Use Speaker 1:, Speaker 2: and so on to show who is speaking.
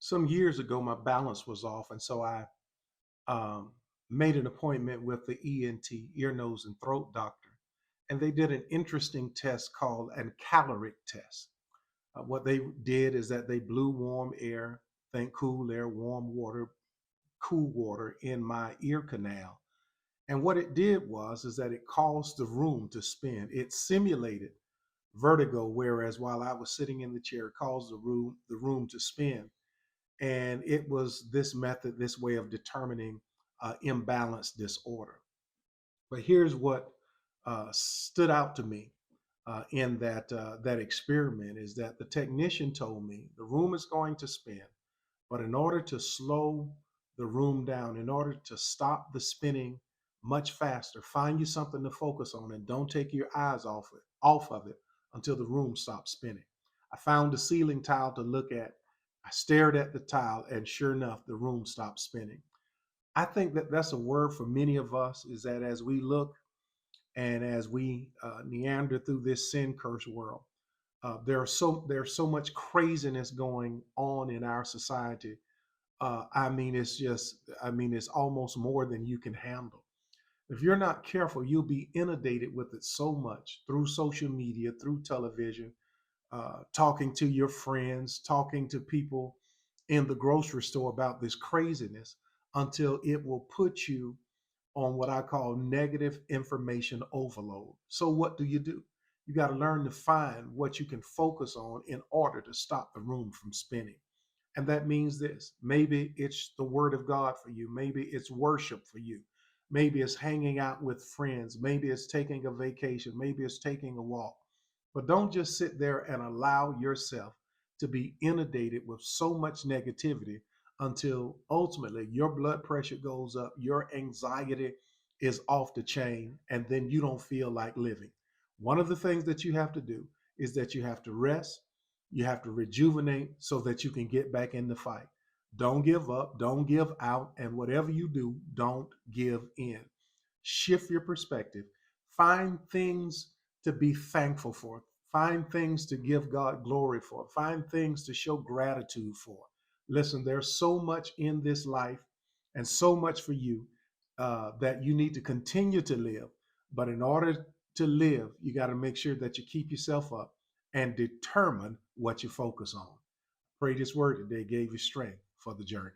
Speaker 1: Some years ago, my balance was off, and so I um, made an appointment with the ENT, ear, nose, and throat doctor, and they did an interesting test called an caloric test. What they did is that they blew warm air, think cool air, warm water, cool water in my ear canal. And what it did was is that it caused the room to spin. It simulated vertigo, whereas while I was sitting in the chair, it caused the room to spin. And it was this method, this way of determining imbalance disorder. But here's what stood out to me in that experiment is that the technician told me the room is going to spin, but in order to slow the room down, in order to stop the spinning much faster, find you something to focus on and don't take your eyes off of it until the room stops spinning. I found the ceiling tile to look at. I stared at the tile, and sure enough, the room stopped spinning. I think that that's a word for many of us, is that as we look and as we meander through this sin cursed world, there's so much craziness going on in our society. It's almost more than you can handle. If you're not careful, you'll be inundated with it so much through social media, through television, talking to your friends, talking to people in the grocery store about this craziness until it will put you on what I call negative information overload. So, what do? You got to learn to find what you can focus on in order to stop the room from spinning. And that means this: maybe it's the word of God for you, maybe it's worship for you, maybe it's hanging out with friends, maybe it's taking a vacation, maybe it's taking a walk. But don't just sit there and allow yourself to be inundated with so much negativity until ultimately your blood pressure goes up, your anxiety is off the chain, and then you don't feel like living. One of the things that you have to do is that you have to rest, you have to rejuvenate so that you can get back in the fight. Don't give up, don't give out, and whatever you do, don't give in. Shift your perspective. Find things to be thankful for. Find things to give God glory for. Find things to show gratitude for. Listen, there's so much in this life and so much for you that you need to continue to live. But in order to live, you got to make sure that you keep yourself up and determine what you focus on. Pray this word today gave you strength for the journey.